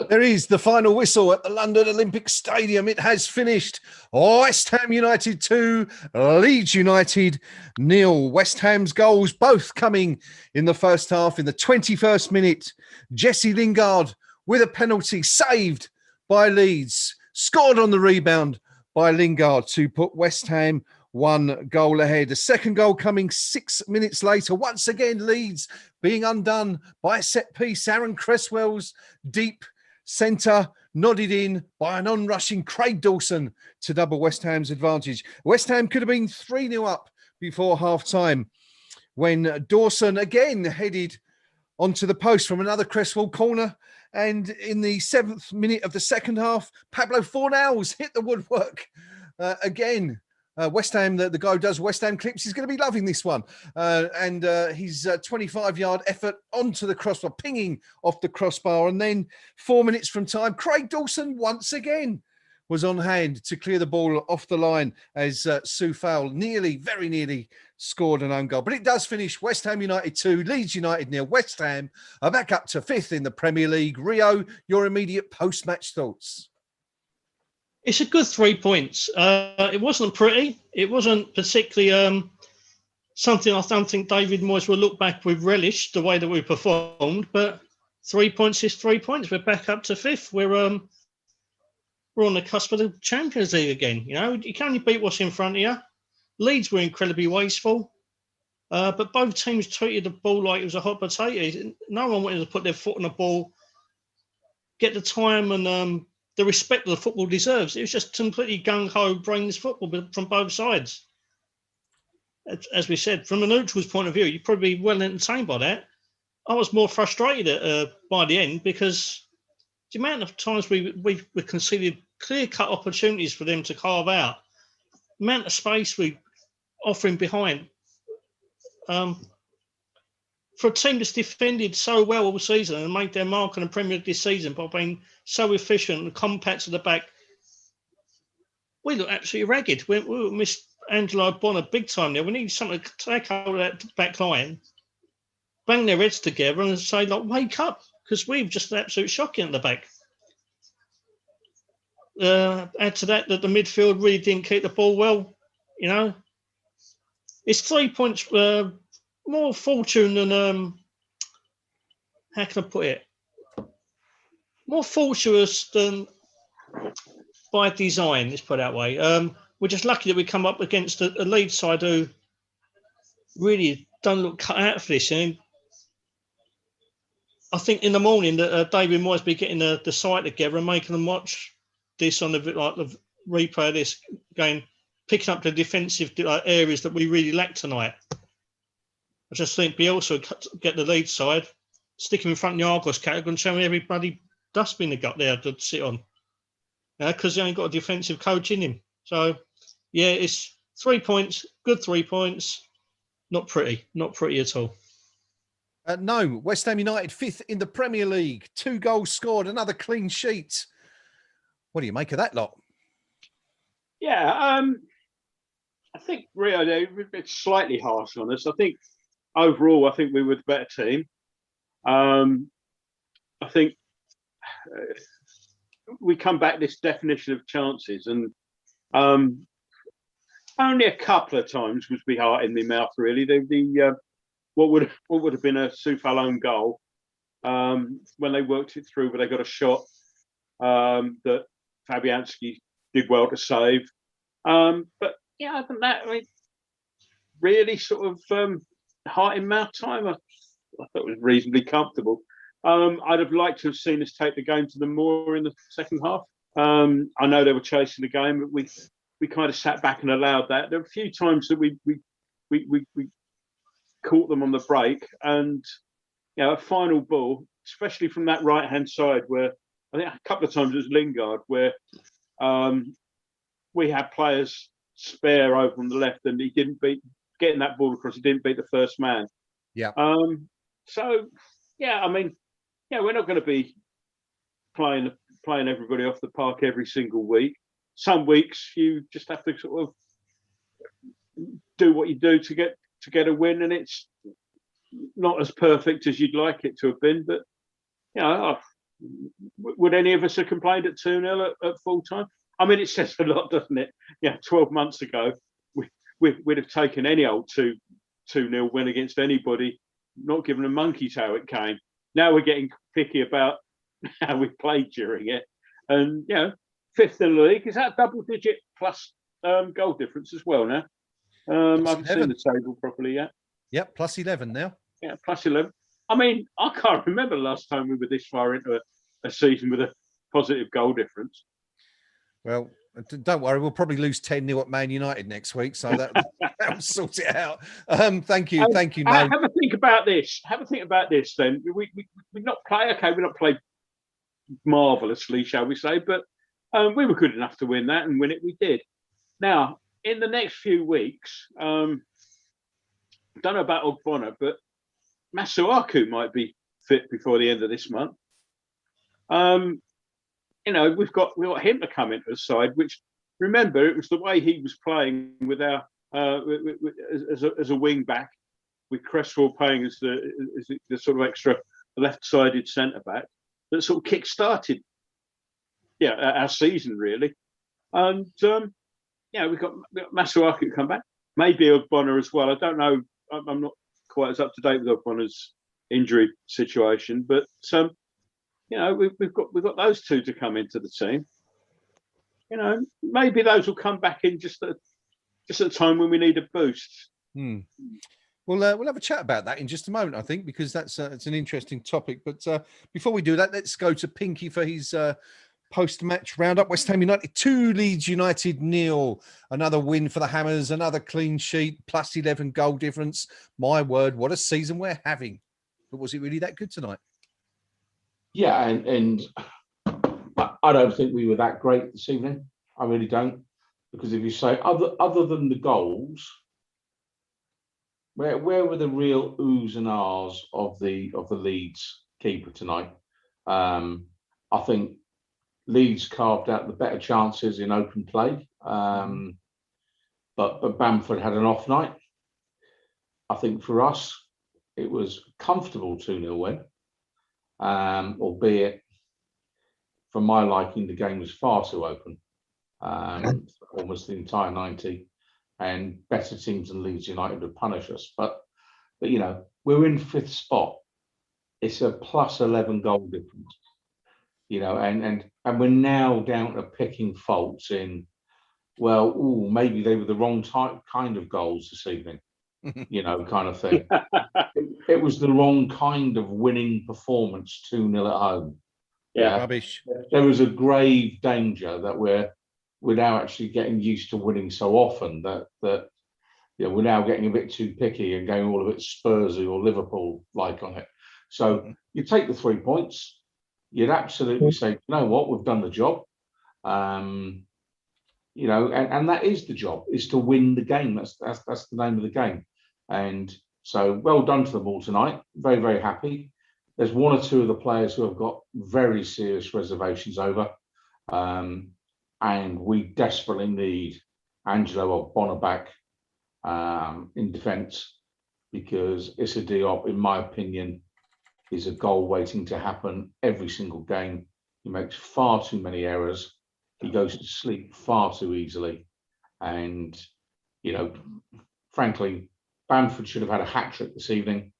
There is the final whistle at the London Olympic Stadium. It has finished. West Ham United 2, Leeds United 0. West Ham's goals both coming in the first half. In the 21st minute, Jesse Lingard with a penalty saved by Leeds. Scored on the rebound by Lingard to put West Ham 1 goal ahead. The second goal coming 6 minutes later. Once again, Leeds being undone by a set piece. Aaron Cresswell's deep centre nodded in by an on-rushing Craig Dawson to double West Ham's advantage. West Ham could have been 3-0 up before half-time when Dawson again headed onto the post from another Cresswell corner. And in the 7th minute of the second half, Pablo Fornals hit the woodwork again. West Ham, the guy who does West Ham clips, he's going to be loving this one. And his 25-yard effort onto the crossbar, pinging off the crossbar. And then 4 minutes from time, Craig Dawson once again was on hand to clear the ball off the line as Sue Fowle very nearly scored an own goal. But it does finish West Ham United 2, Leeds United 0. West Ham are back up to 5th in the Premier League. Rio, your immediate post-match thoughts? It's a good 3 points. It wasn't pretty. It wasn't particularly something I don't think David Moyes will look back with relish, the way that we performed. But 3 points is 3 points. We're back up to 5th. We're on the cusp of the Champions League again. You know, you can only beat what's in front of you. Leeds were incredibly wasteful. But both teams treated the ball like it was a hot potato. No one wanted to put their foot on the ball, get the time and the respect that the football deserves. It was just completely gung-ho, brainless football from both sides. As we said, from a neutral's point of view, you'd probably be well entertained by that. I was more frustrated by the end because the amount of times we conceded clear-cut opportunities for them to carve out, the amount of space we offering behind. For a team that's defended so well all season and made their mark on the Premier League this season by being so efficient and compact at the back, we look absolutely ragged. We missed Angelo Bonner big time there. We need something to take out of that back line, bang their heads together and say, like, wake up, because we've just absolute shocking at the back. Add to that the midfield really didn't keep the ball well. You know, it's 3 points more fortune than how can I put it? More fortuitous than by design. Let's put it that way. We're just lucky that we come up against a Leeds side who really don't look cut out for this. And I think in the morning that David Moyes be getting the site together and making them watch this on the replay of this game, picking up the defensive areas that we really lack tonight. I just think Bielsa get the lead side, stick him in front of the Argos category and show him every bloody dustbin they got there to sit on. Because they ain't got a defensive coach in him. So, yeah, it's 3 points, good 3 points. Not pretty at all. No, West Ham United 5th in the Premier League. 2 goals scored, another clean sheet. What do you make of that lot? Yeah, I think Rio, it's slightly harsh on us. I think overall, I think we were the better team. I think we come back this definition of chances, and only a couple of times was my heart in my mouth. Really, what would have been a Soufal own goal when they worked it through, but they got a shot that Fabianski did well to save. But yeah, other than that, I mean, really sort of heart in mouth time. I thought it was reasonably comfortable. I'd have liked to have seen us take the game to them more in the second half. I know they were chasing the game, but we kind of sat back and allowed that. There were a few times that we caught them on the break, and you know, a final ball, especially from that right hand side, where I think a couple of times it was Lingard, where we had players spare over on the left, and he didn't beat getting that ball across. He didn't beat the first man. Yeah. So yeah, I mean, yeah, we're not going to be playing everybody off the park every single week. Some weeks you just have to sort of do what you do to get a win, and it's not as perfect as you'd like it to have been. But you know, would any of us have complained at 2-0 at full time? I mean, it says a lot, doesn't it? Yeah, 12 months ago, we'd have taken any old 2-0 win against anybody, not giving a monkey's how it came. Now we're getting picky about how we played during it. And, you know, 5th in the league, is that double-digit plus goal difference as well now? I haven't seen the table properly yet. Yep, plus 11 now. Yeah, plus 11. I mean, I can't remember the last time we were this far into a season with a positive goal difference. Well, don't worry, we'll probably lose 10-0 at Man United next week, so that'll sort it out. Thank you, Mo. Have a think about this. Then. We not play, okay, we not played marvellously, shall we say, but we were good enough to win that, and win it we did. Now, in the next few weeks, don't know about Ogbonna, but Masuaku might be fit before the end of this month. You know, we've got him to come into the side, which, remember, it was the way he was playing with our as a wing back, with Cresswell playing as the sort of extra left-sided centre back, that sort of kick-started, our season really. And we've got Masuaku to come back, maybe Ogbonna as well. I don't know. I'm not quite as up to date with Ogbonna's injury situation, but you know, we've got those two to come into the team. You know, maybe those will come back in just at a time when we need a boost. We'll have a chat about that in just a moment, I think, because it's an interesting topic. But before we do that, let's go to Pinky for his post-match roundup. West Ham United 2, Leeds United 0. Another win for the Hammers, another clean sheet, plus 11 goal difference. My word, what a season we're having. But was it really that good tonight? Yeah, and I don't think we were that great this evening. I really don't, because if you say other than the goals, where were the real oohs and ahs of the Leeds keeper tonight? I think Leeds carved out the better chances in open play, but Bamford had an off night. I think for us, it was a comfortable 2-0 win. Albeit, for my liking, the game was far too open, almost the entire 90, and better teams than Leeds United would punish us. But you know, we're in 5th spot. It's a plus 11 goal difference, you know, and we're now down to picking faults in, well, maybe they were the wrong kind of goals this evening, you know, kind of thing. It was the wrong kind of winning performance, 2-0 at home. Yeah, rubbish. There was a grave danger that we're now actually getting used to winning so often that you know, we're now getting a bit too picky and going all a bit Spursy or Liverpool like on it. So you take the 3 points, you'd absolutely say, you know what, we've done the job. You know, and that is the job, is to win the game. That's the name of the game. And so well done to them all tonight. Very, very happy. There's 1 or 2 of the players who have got very serious reservations over. And we desperately need Angelo Ogbonna back in defence, because Issa Diop, in my opinion, is a goal waiting to happen every single game. He makes far too many errors. He goes to sleep far too easily. And, you know, frankly, Bamford should have had a hat-trick this evening.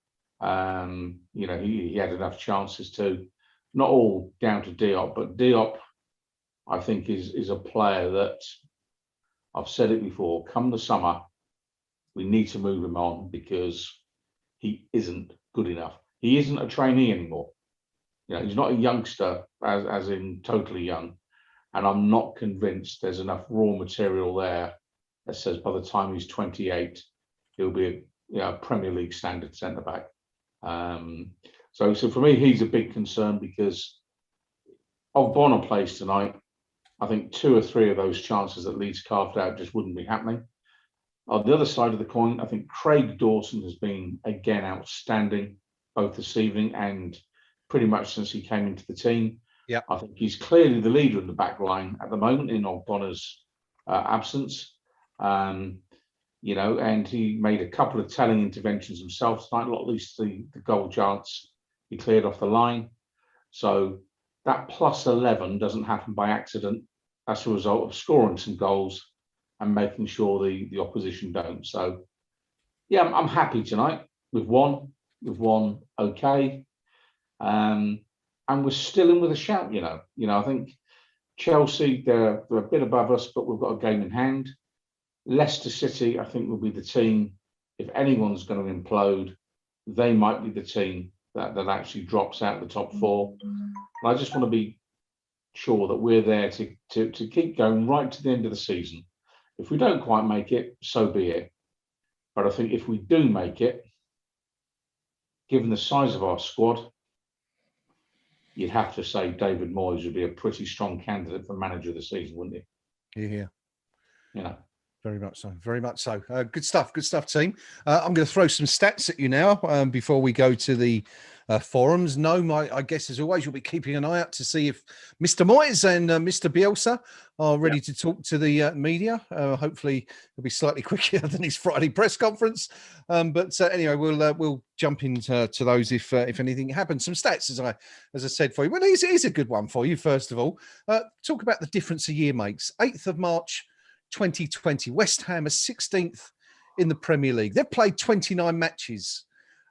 You know, he had enough chances to, not all down to Diop, but Diop, I think, is a player that, I've said it before, come the summer, we need to move him on, because he isn't good enough. He isn't a trainee anymore. You know, he's not a youngster, as in totally young. And I'm not convinced there's enough raw material there that says by the time he's 28, he'll be a Premier League standard centre back. So for me, he's a big concern, because Ogbonna plays tonight. I think 2 or 3 of those chances that Leeds carved out just wouldn't be happening. On the other side of the coin, I think Craig Dawson has been, again, outstanding, both this evening and pretty much since he came into the team. Yeah, I think he's clearly the leader in the back line at the moment in Ogbonna's absence. You know, and he made a couple of telling interventions himself tonight, not least the goal chance he cleared off the line. So that plus 11 doesn't happen by accident. That's a result of scoring some goals and making sure the opposition don't. So, yeah, I'm happy tonight. We've won okay. And we're still in with a shout, you know. I think Chelsea, they're a bit above us, but we've got a game in hand. Leicester City, I think, will be the team. If anyone's going to implode, they might be the team that actually drops out the top four. And I just want to be sure that we're there to keep going right to the end of the season. If we don't quite make it, so be it. But I think if we do make it, given the size of our squad, you'd have to say David Moyes would be a pretty strong candidate for manager of the season, wouldn't you? Yeah. You know. Very much so. Very much so. Good stuff, team. I'm going to throw some stats at you now before we go to the forums. Gnome, I guess, as always, you'll be keeping an eye out to see if Mr. Moyes and Mr. Bielsa are ready to talk to the media. Hopefully, it'll be slightly quicker than his Friday press conference. But anyway, we'll jump into those if anything happens. Some stats, as I said for you. Well, here's a good one for you. First of all, talk about the difference a year makes. 8th of March. 2020, West Ham are 16th in the Premier League. They've played 29 matches.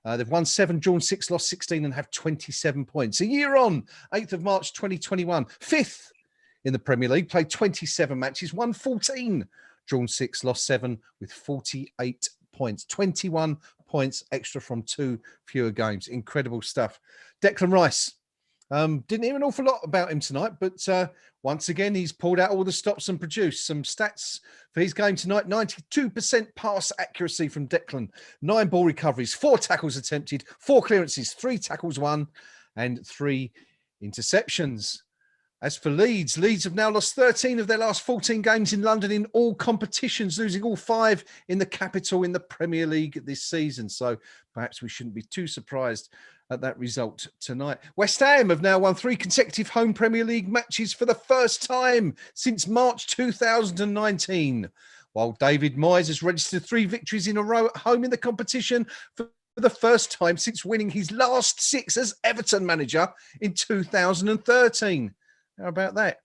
They've won 7, drawn 6, lost 16, and have 27 points. A year on, 8th of March 2021, 5th in the Premier League, played 27 matches, won 14, drawn 6, lost 7, with 48 points. 21 points extra from 2 fewer games. Incredible stuff. Declan Rice. Didn't hear an awful lot about him tonight, but once again, he's pulled out all the stops and produced some stats for his game tonight. 92% pass accuracy from Declan, 9 ball recoveries, 4 tackles attempted, 4 clearances, 3 tackles won, and 3 interceptions. As for Leeds have now lost 13 of their last 14 games in London in all competitions, losing all 5 in the capital in the Premier League this season. So perhaps we shouldn't be too surprised at that result tonight. West Ham have now won 3 consecutive home Premier League matches for the first time since March 2019, while David Moyes has registered 3 victories in a row at home in the competition for the first time since winning his last 6 as Everton manager in 2013. How about that?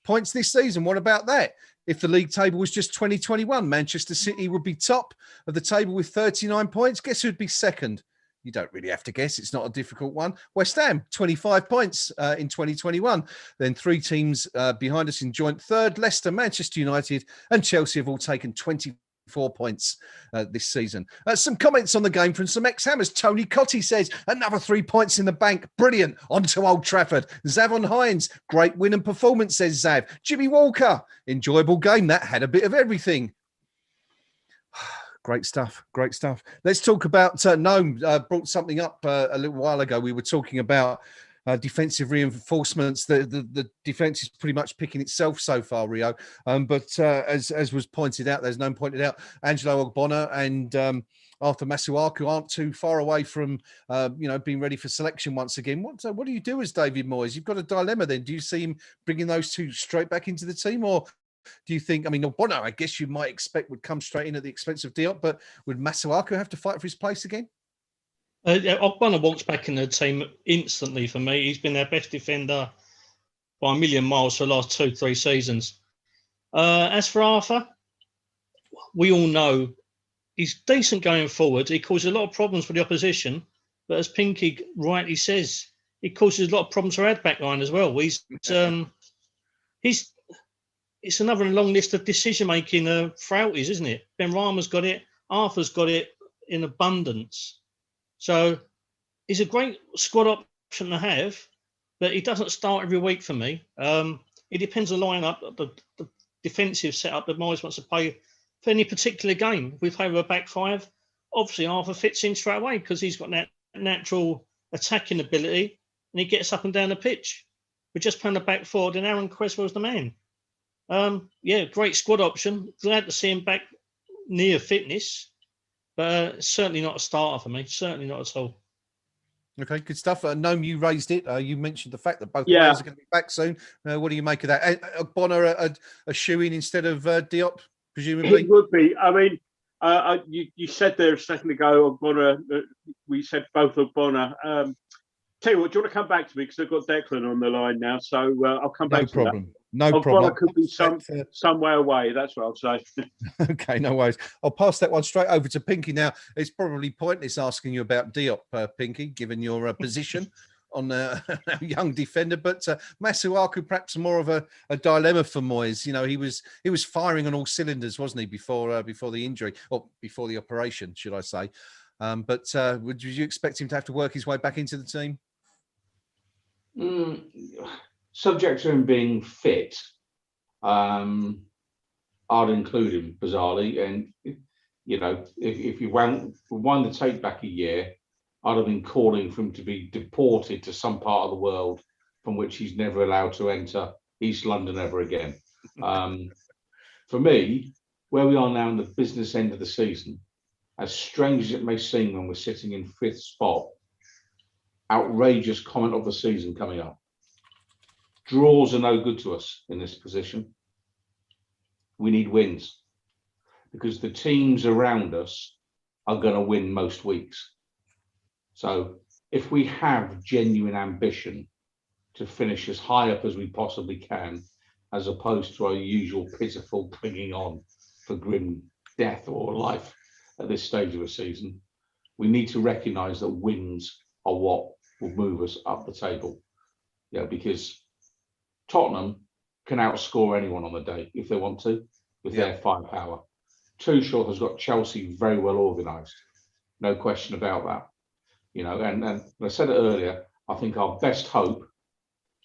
Points this season, what about that? If the league table was just 2021, Manchester City would be top of the table with 39 points. Guess who'd be second? You don't really have to guess. It's not a difficult one. West Ham, 25 points in 2021. Then 3 teams behind us in joint third. Leicester, Manchester United and Chelsea have all taken 24 points this season. Some comments on the game from some ex-Hammers. Tony Cotty says, another 3 points in the bank. Brilliant. On to Old Trafford. Zavon Hines, great win and performance, says Zav. Jimmy Walker, enjoyable game. That had a bit of everything. Great stuff. Let's talk about Gnome brought something up a little while ago. We were talking about defensive reinforcements. The defense is pretty much picking itself so far, Rio. But as was pointed out, there's Gnome pointed out, Angelo Ogbonna and Arthur Masuaku aren't too far away from being ready for selection once again. What do you do as David Moyes? You've got a dilemma then. Do you see him bringing those 2 straight back into the team, or do you think, Ogbonna, I guess you might expect would come straight in at the expense of Diop, but would Masuaku have to fight for his place again? Ogbonna walks back in the team instantly for me. He's been their best defender by a million miles for the last 2-3 seasons. As for Arthur, we all know he's decent going forward. He causes a lot of problems for the opposition, but as Pinky rightly says, he causes a lot of problems for our back line as well. It's another long list of decision-making frailties, isn't it? Ben Rama's got it. Arthur's got it in abundance. So he's a great squad option to have, but he doesn't start every week for me. It depends on the lineup, the defensive setup that Moyes wants to play for any particular game. If we play with a back 5, obviously Arthur fits in straight away because he's got that natural attacking ability and he gets up and down the pitch. We're just playing the back 4, then Aaron Cresswell's the man. Great squad option. Glad to see him back near fitness, but certainly not a starter for me. Certainly not at all. Okay, good stuff. Gnome, you raised it. You mentioned the fact that both players are going to be back soon. What do you make of that? Ogbonna a shoe-in instead of Diop, presumably? It would be. You said there a second ago, Ogbonna, we said both Ogbonna. Tell you what, do you want to come back to me because I've got Declan on the line now, so I'll come back No to problem. No that. problem. Ogbono could be some way away. That's what I'll say. Okay, no worries. I'll pass that one straight over to Pinky now. It's probably pointless asking you about Diop, Pinky, given your position on a young defender, but Masuaku perhaps more of a dilemma for Moyes. You know, he was firing on all cylinders, wasn't he, before the injury, or before the operation, should I say? But would you expect him to have to work his way back into the team? Subject to him being fit, I'd include him bizarrely. And you know, if you wind the tape back a year, I'd have been calling for him to be deported to some part of the world from which he's never allowed to enter East London ever again. For me, where we are now in the business end of the season, as strange as it may seem when we're sitting in 5th spot, outrageous comment of the season coming up. Draws are no good to us in this position. We need wins because the teams around us are going to win most weeks. So if we have genuine ambition to finish as high up as we possibly can, as opposed to our usual pitiful clinging on for grim death or life at this stage of a season, we need to recognise that wins are what will move us up the table. Yeah, because Tottenham can outscore anyone on the day if they want to with their firepower. Tuchel has got Chelsea very well organised, no question about that. You know, and I said it earlier, I think our best hope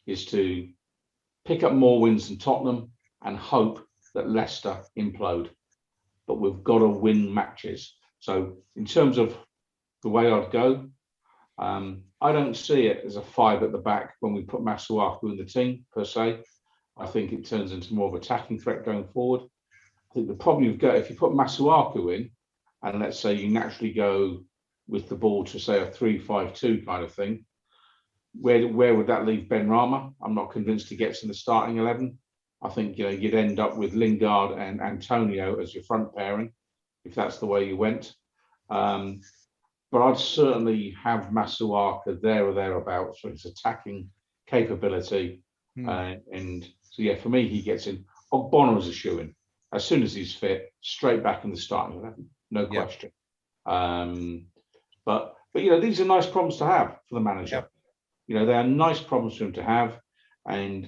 is to pick up more wins than Tottenham and hope that Leicester implode. But we've got to win matches. So in terms of the way I'd go, I don't see it as a 5 at the back when we put Masuaku in the team, per se. I think it turns into more of an attacking threat going forward. I think the problem you've got, if you put Masuaku in, and let's say you naturally go with the ball to, say, a 3-5-2 kind of thing, where would that leave Ben Rama? I'm not convinced he gets in the starting 11. I think, you know, you'd end up with Lingard and Antonio as your front pairing, if that's the way you went. But I'd certainly have Masuaku there or thereabouts for his attacking capability. And so, yeah, for me, he gets in. Ogbono is a shoo-in. As soon as he's fit, straight back in the starting 11, no question. But you know, these are nice problems to have for the manager. You know, they are nice problems for him to have, and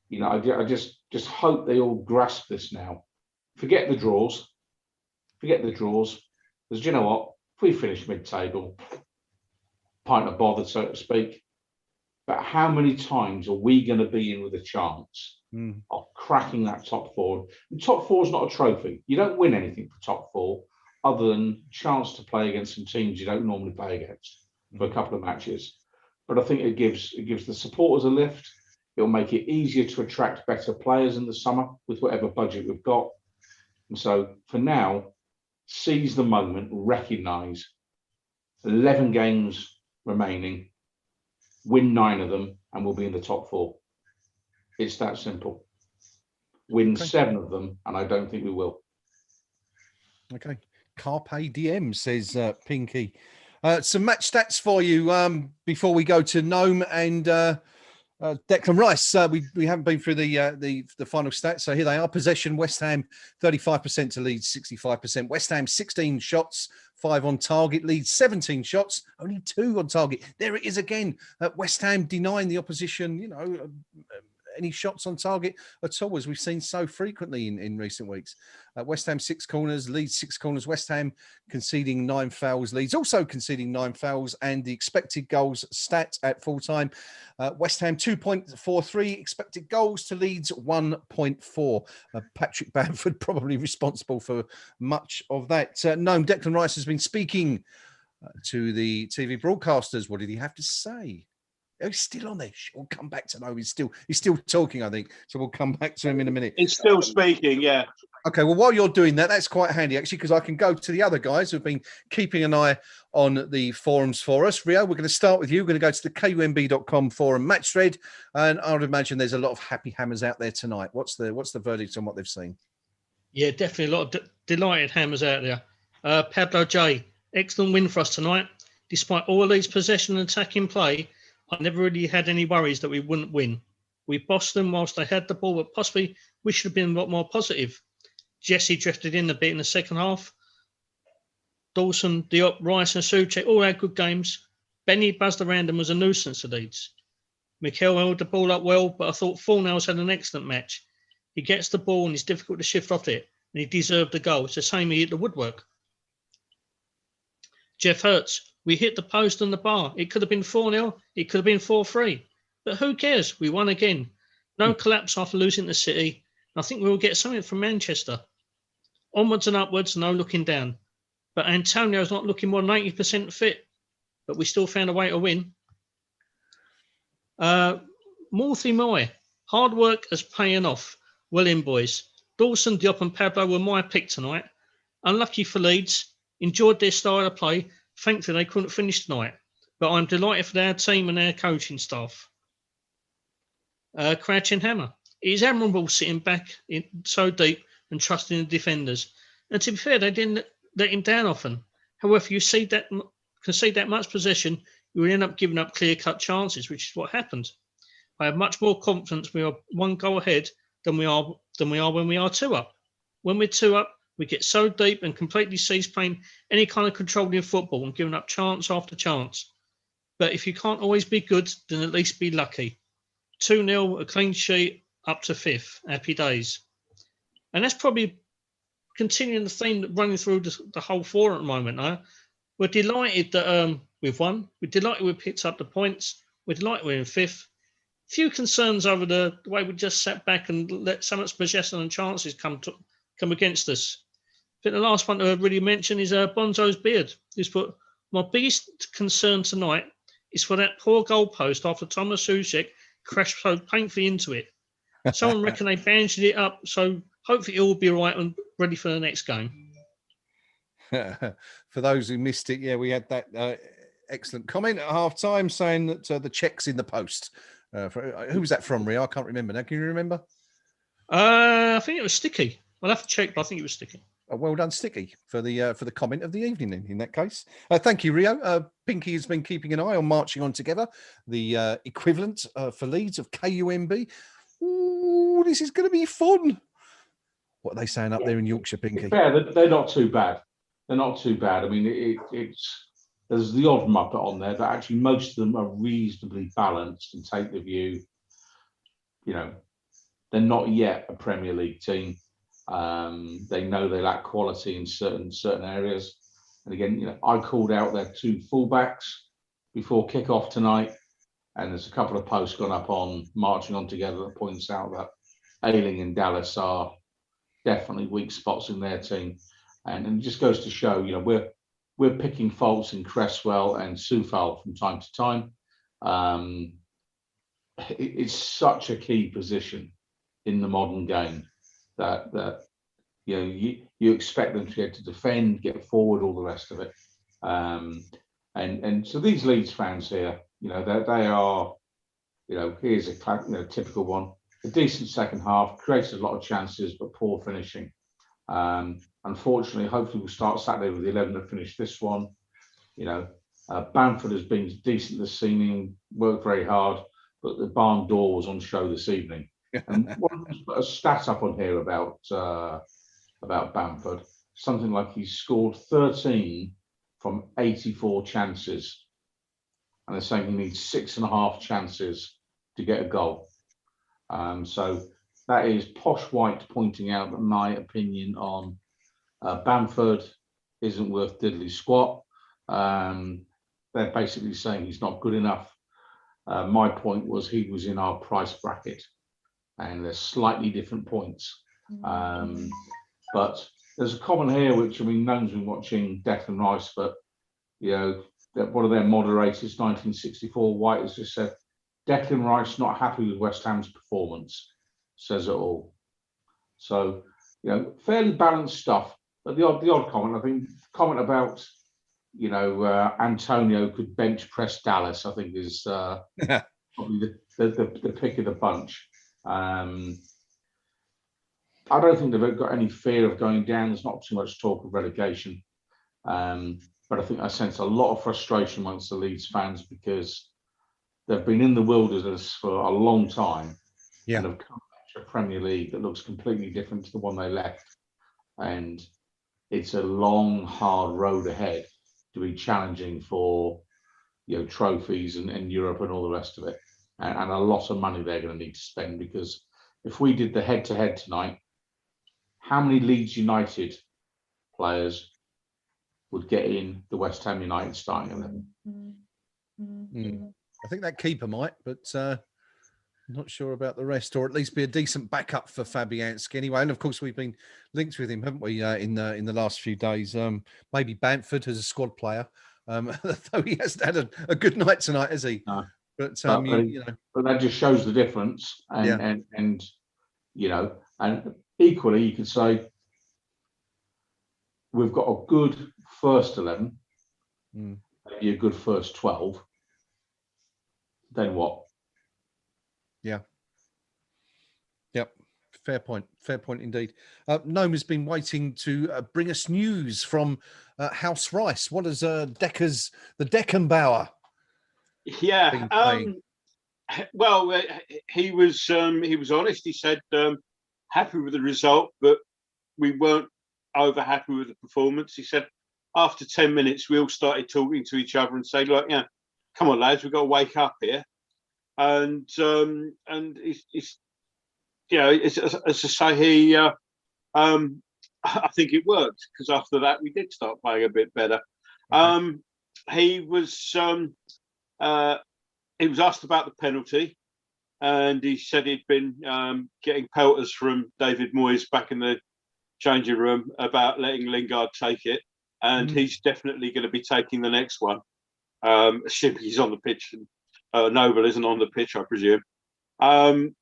you know, I just hope they all grasp this now. Forget the draws, because you know what, if we finish mid-table, pint of bother, so to speak. But how many times are we going to be in with a chance of cracking that top 4? The top 4 is not a trophy. You don't win anything for top 4 other than chance to play against some teams you don't normally play against for a couple of matches. But I think it gives the supporters a lift. It'll make it easier to attract better players in the summer with whatever budget we've got. And so for now, seize the moment, recognise 11 games remaining, win 9 of them, and we'll be in the top 4. It's that simple. Win 7 of them, and I don't think we will. Okay. Carpe diem, says Pinky. Some match stats for you before we go to Gnome and Declan Rice. We haven't been through the final stats, so here they are. Possession: West Ham 35% to Leeds 65%. West Ham 16 shots, 5 on target. Leeds 17 shots, only 2 on target. There it is again. West Ham denying the opposition, you know, any shots on target at all, as we've seen so frequently in recent weeks. West Ham 6 corners, Leeds 6 corners. West Ham conceding 9 fouls, Leeds also conceding 9 fouls, and the expected goals stat at full time. West Ham 2.43 expected goals to Leeds 1.4. Patrick Bamford probably responsible for much of that. Gnome, Declan Rice has been speaking to the TV broadcasters. What did he have to say? Oh, he's still on there. We'll come back to know. He's still talking, I think. So we'll come back to him in a minute. He's still speaking, yeah. Okay, well, while you're doing that, that's quite handy, actually, because I can go to the other guys who've been keeping an eye on the forums for us. Rio, we're going to start with you. We're going to go to the KUMB.com forum match thread, and I would imagine there's a lot of happy hammers out there tonight. What's the verdict on what they've seen? Yeah, definitely a lot of delighted hammers out there. Pablo J, excellent win for us tonight. Despite all of these possession and attacking play, I never really had any worries that we wouldn't win. We bossed them whilst they had the ball, but possibly we should have been a lot more positive. Jesse drifted in a bit in the second half. Dawson, Diop, Rice and Soucek all had good games. Benny buzzed around and was a nuisance to Leeds. Mikel held the ball up well, but I thought Fornals had an excellent match. He gets the ball and it's difficult to shift off it, and he deserved the goal. It's the same he hit the woodwork. Jeff Hurts, we hit the post and the bar. It could have been 4-0, it could have been 4-3. But who cares? We won again. No collapse after losing to City. I think we will get something from Manchester. Onwards and upwards, no looking down. But Antonio's not looking more than 80% fit. But we still found a way to win. Moy, hard work is paying off. Well in, boys. Dawson, Diop and Pablo were my pick tonight. Unlucky for Leeds. Enjoyed their style of play. Thankfully, they couldn't finish tonight. But I'm delighted for our team and our coaching staff. Crouching Hammer. It is admirable sitting back in so deep and trusting the defenders. And to be fair, they didn't let him down often. However, you see that concede that much possession, you will end up giving up clear-cut chances, which is what happened. I have much more confidence we are one goal ahead than we are when we are 2 up. When we're 2 up, we get so deep and completely cease playing any kind of controlling football and giving up chance after chance. But if you can't always be good, then at least be lucky. 2-0, a clean sheet, up to 5th. Happy days. And that's probably continuing the theme running through the whole forum at the moment now. We're delighted that we've won. We're delighted we've picked up the points. We're delighted we're in 5th. Few concerns over the way we just sat back and let so much possession and chances come against us. I think the last one to really mention is Bonzo's beard. He's put, my biggest concern tonight is for that poor goalpost after Thomas Soucek crashed so painfully into it. Someone reckon they bandaged it up, so hopefully it will be all right and ready for the next game. For those who missed it, yeah, we had that excellent comment at half time saying that the check's in the post. Who was that from, Rio? I can't remember now. Can you remember? I think it was Sticky. I'll have to check, but I think it was Sticky. Well done, Sticky, for the comment of the evening. In that case, thank you, Rio. Pinky has been keeping an eye on Marching On Together, the equivalent for Leeds of KUMB. Ooh, this is going to be fun. What are they saying up there in Yorkshire, Pinky? Fair, they're not too bad. They're not too bad. I mean, there's the odd muppet on there, but actually most of them are reasonably balanced and take the view, they're not yet a Premier League team. They know they lack quality in certain areas. And again, I called out their 2 fullbacks before kickoff tonight, and there's a couple of posts gone up on Marching On Together that points out that Ayling and Dallas are definitely weak spots in their team, and it just goes to show, we're picking faults in Cresswell and Soufal from time to time. It's such a key position in the modern game that you expect them to be able to defend, get forward, all the rest of it. And so these Leeds fans here, they are, here's a typical one. A decent second half, created a lot of chances, but poor finishing. Unfortunately, hopefully we'll start Saturday with the 11 that finished this one. Bamford has been decent this evening, worked very hard, but the barn door was on show this evening. And put a stat up on here about Bamford, something like he's scored 13 from 84 chances, and they're saying he needs 6.5 chances to get a goal. So that is Posh White pointing out that my opinion on Bamford isn't worth diddly squat. They're basically saying he's not good enough. My point was he was in our price bracket, and there's slightly different points. But there's a comment here, which, None's been watching Declan Rice, but, one of their moderators, 1964, White, has just said, Declan Rice not happy with West Ham's performance, says it all. So, fairly balanced stuff, but the odd comment, I think, comment about, Antonio could bench press Dallas, I think is probably the pick of the bunch. I don't think they've got any fear of going down. There's not too much talk of relegation. but I think I sense a lot of frustration amongst the Leeds fans because they've been in the wilderness for a long time and have come back to a Premier League that looks completely different to the one they left. And it's a long, hard road ahead to be challenging for, trophies and Europe and all the rest of it. And a lot of money they're going to need to spend, because if we did the head-to-head tonight, how many Leeds United players would get in the West Ham United starting 11? I think that keeper might, but not sure about the rest, or at least be a decent backup for Fabianski anyway. And of course, we've been linked with him, haven't we, in the last few days? Maybe Bamford as a squad player, though he hasn't had a good night tonight, has he? No. But but that just shows the difference, and and equally, you could say we've got a good first 11, maybe a good first 12. Then what? Yeah. Yep. Fair point. Fair point indeed. Gnome has been waiting to bring us news from House Rice. What is the Deckenbauer? Yeah. Well, he was honest. He said happy with the result, but we weren't over happy with the performance. He said after 10 minutes, we all started talking to each other and saying, like, yeah, come on, lads, we've got to wake up here. And it's as I say, he I think it worked, because after that we did start playing a bit better. Okay. He was asked about the penalty, and he said he'd been getting pelters from David Moyes back in the changing room about letting Lingard take it, and he's definitely going to be taking the next one. Assuming he's on the pitch, and Noble isn't on the pitch, I presume. That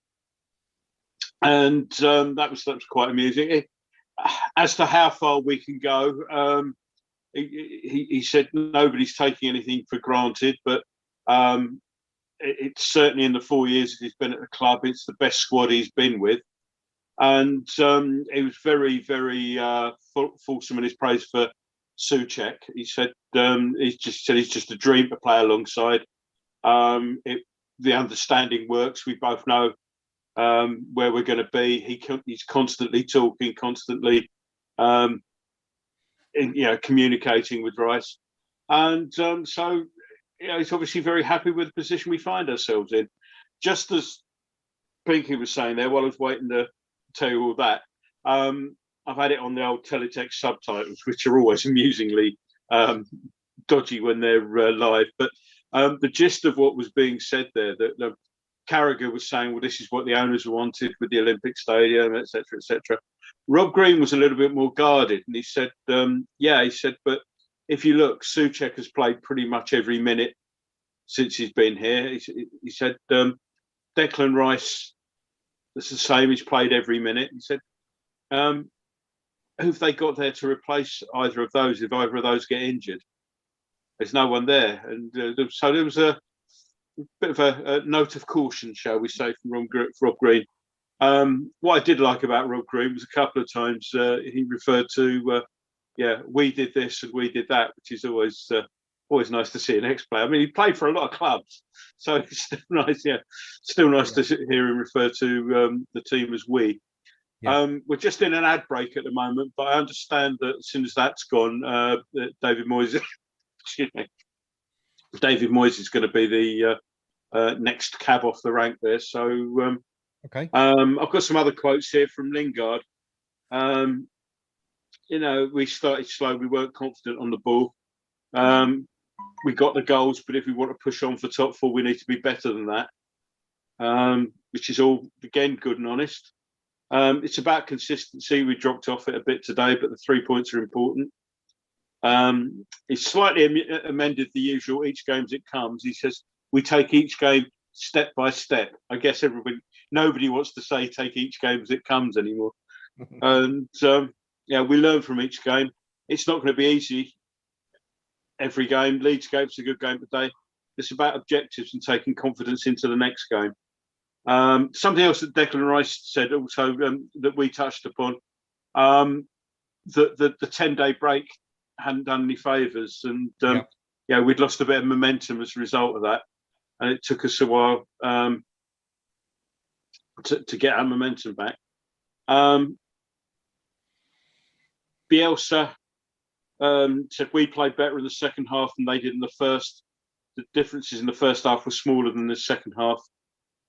was quite amusing. As to how far we can go, he said nobody's taking anything for granted, but it's certainly, in the 4 years that he's been at the club, it's the best squad he's been with. And he was very, very fulsome in his praise for Souček. He said he's just a dream to play alongside. The understanding works. We both know where we're going to be. He's constantly talking, constantly communicating with Rice, and so he's obviously very happy with the position we find ourselves in. Just as Pinky was saying there, while I was waiting to tell you all that, I've had it on the old teletext subtitles, which are always amusingly dodgy when they're live. But the gist of what was being said there, that Carragher was saying, well, this is what the owners wanted with the Olympic Stadium, etc., etc. Rob Green was a little bit more guarded, and he said, but if you look, Souček has played pretty much every minute since he's been here. He said, Declan Rice, it's the same, he's played every minute. He said, who've they got there to replace either of those if either of those get injured? There's no one there. And so there was a bit of a note of caution, shall we say, from Rob Green. What I did like about Rob Green was a couple of times he referred to, we did this and we did that, which is always nice to see an ex-player. I mean, he played for a lot of clubs, so it's still nice, to hear him refer to the team as we. Yeah. We're just in an ad break at the moment, but I understand that as soon as that's gone, David Moyes, David Moyes is going to be the next cab off the rank there. So, okay. I've got some other quotes here from Lingard. We started slow. We weren't confident on the ball. We got the goals, but if we want to push on for top four, we need to be better than that, which is all, again, good and honest. It's about consistency. We dropped off it a bit today, but the 3 points are important. He slightly amended the usual each game as it comes. He says, we take each game step by step. I guess nobody wants to say take each game as it comes anymore. And we learn from each game. It's not going to be easy every game. Leeds game's a good game today. It's about objectives and taking confidence into the next game. Something else that Declan Rice said also that we touched upon, the 10-day break hadn't done any favours, and yeah, we'd lost a bit of momentum as a result of that, and it took us a while to get our momentum back. Bielsa said we played better in the second half than they did in the first. The differences in the first half were smaller than the second half.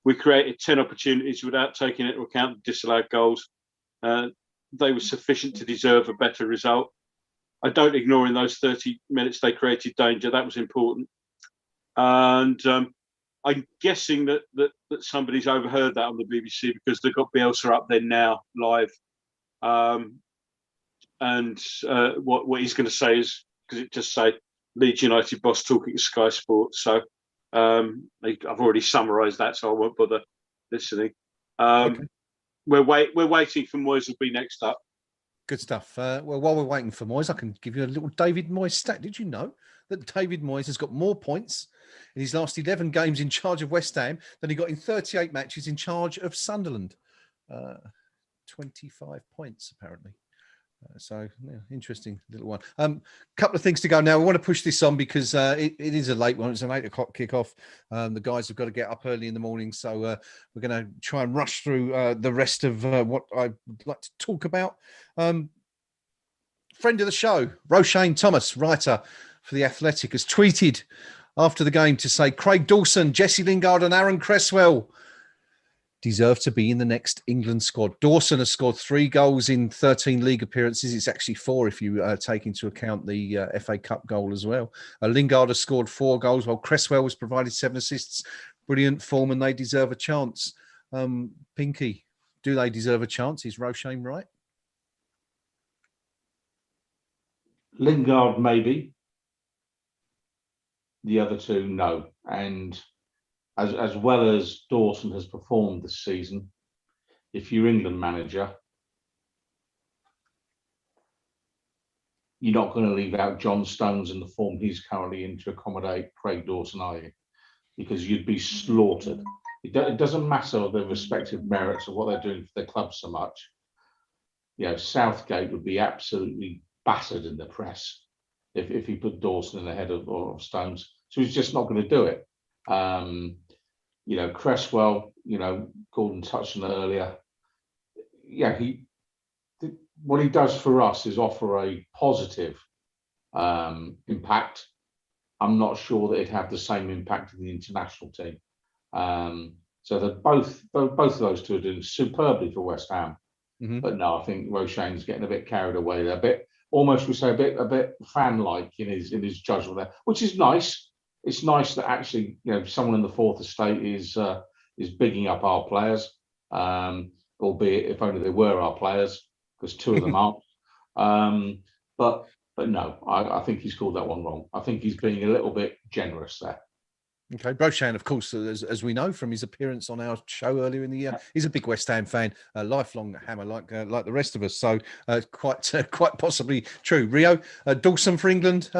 We created 10 opportunities without taking into account the disallowed goals. They were sufficient to deserve a better result. I don't ignore in those 30 minutes they created danger. That was important. And I'm guessing that somebody's overheard that on the BBC because they've got Bielsa up there now live. And what he's going to say is, because it just say Leeds United boss talking to Sky Sports. So I've already summarised that, so I won't bother listening. Okay. We're waiting for Moyes will be next up. Good stuff. Well, while we're waiting for Moyes, I can give you a little David Moyes stat. Did you know that David Moyes has got more points in his last 11 games in charge of West Ham than he got in 38 matches in charge of Sunderland? 25 points, apparently. So yeah, interesting little one. Couple of things to go now. We want to push this on because it is a late one. It's an 8 o'clock kickoff. The guys have got to get up early in the morning, so we're going to try and rush through the rest of what I'd like to talk about. Friend of the show, Roshane Thomas, writer for The Athletic, has tweeted after the game to say Craig Dawson, Jesse Lingard and Aaron Cresswell deserve to be in the next England squad. Dawson has scored 3 goals in 13 league appearances. It's actually 4 if you take into account the FA Cup goal as well. Lingard has scored 4 goals, while Cresswell has provided 7 assists. Brilliant form, and they deserve a chance. Pinky, do they deserve a chance? Is Roshane right? Lingard, maybe. The other 2, no. And as well as Dawson has performed this season, if you're England manager, you're not going to leave out John Stones in the form he's currently in to accommodate Craig Dawson, are you? Because you'd be slaughtered. It doesn't matter the respective merits of what they're doing for their club so much. You know, Southgate would be absolutely battered in the press if he put Dawson in the head of Stones. So he's just not going to do it. You know, Cresswell, you know, Gordon touched on it earlier. Yeah, what he does for us is offer a positive impact. I'm not sure that it'd have the same impact in the international team. So that both of those 2 are doing superbly for West Ham. Mm-hmm. But no, I think Roshane's getting a bit carried away there, a bit almost we say a bit fan-like in his judgment there, which is nice. It's nice that actually, you know, someone in the fourth estate is bigging up our players, albeit if only they were our players, because 2 of them aren't. But no, I think he's called that one wrong. I think he's being a little bit generous there. Okay, Roshane, of course, as we know from his appearance on our show earlier in the year, he's a big West Ham fan, a lifelong Hammer like the rest of us. So quite possibly true. Rio, Dawson for England.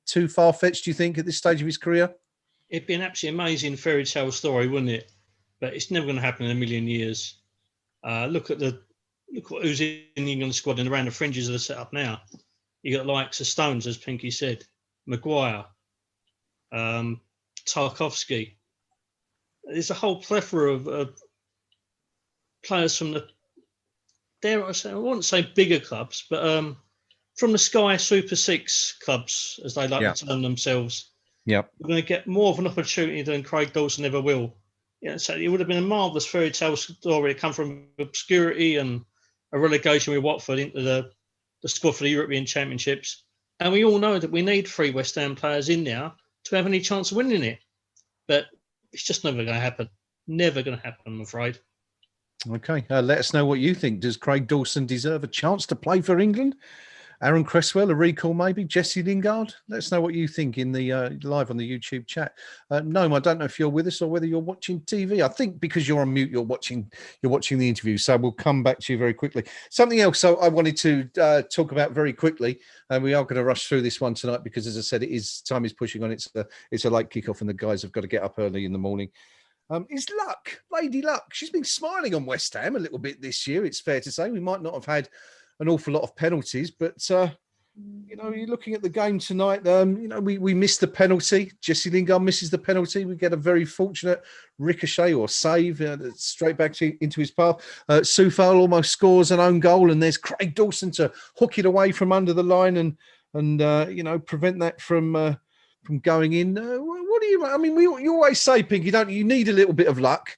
Too far-fetched, do you think, at this stage of his career? It'd be an absolutely amazing fairy tale story, wouldn't it? But it's never going to happen in a million years. Look at who's in the England squad and around the fringes of the setup now. You got likes of Stones, as Pinky said, Maguire, Tarkowski. There's a whole plethora of players from the, dare I say, I wouldn't say bigger clubs, but from the Sky Super 6 clubs, as they like to term themselves. Yep. We're going to get more of an opportunity than Craig Dawson ever will. Yeah, so it would have been a marvellous fairy tale story. It come from obscurity and a relegation with Watford into the squad for the European Championships. And we all know that we need 3 West Ham players in there to have any chance of winning it. But it's just never going to happen. Never going to happen, I'm afraid. Okay, let us know what you think. Does Craig Dawson deserve a chance to play for England? Aaron Cresswell, a recall maybe? Jesse Lingard? Let us know what you think in the live on the YouTube chat. Gnome, I don't know if you're with us or whether you're watching TV. I think because you're on mute, you're watching the interview. So we'll come back to you very quickly. Something else I wanted to talk about very quickly, and we are going to rush through this one tonight because, as I said, time is pushing on. It's a late kickoff, and the guys have got to get up early in the morning. Is Luck, Lady Luck? She's been smiling on West Ham a little bit this year. It's fair to say we might not have had an awful lot of penalties, but you know, you're looking at the game tonight. You know, we missed the penalty. Jesse Lingard misses the penalty. We get a very fortunate ricochet or save straight back into his path. Soufal almost scores an own goal, and there's Craig Dawson to hook it away from under the line and you know, prevent that from going in. What do you? I mean, you always say, Pinky, don't you? You need a little bit of luck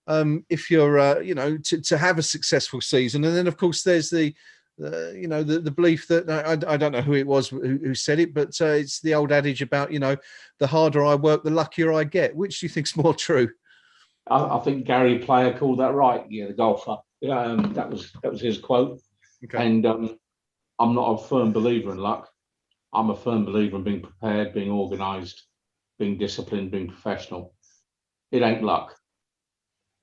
if you're, you know, to have a successful season. And then, of course, there's the you know, the belief that I don't know who it was who said it, but it's the old adage about, you know, the harder I work, the luckier I get. Which do you think's more true? I think Gary Player called that right. Yeah, the golfer. That was his quote. Okay. And I'm not a firm believer in luck. I'm a firm believer in being prepared, being organised, being disciplined, being professional. It ain't luck.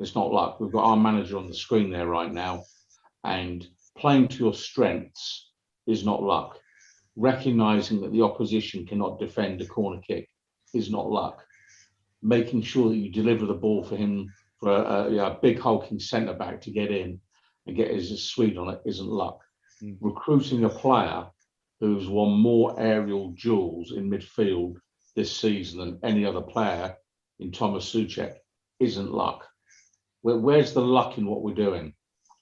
It's not luck. We've got our manager on the screen there right now, and playing to your strengths is not luck. Recognising that the opposition cannot defend a corner kick is not luck. Making sure that you deliver the ball for him, for a big hulking centre back to get in and get his sweet on it isn't luck. Recruiting a player who's won more aerial duels in midfield this season than any other player in Thomas Souček isn't luck. Where's the luck in what we're doing?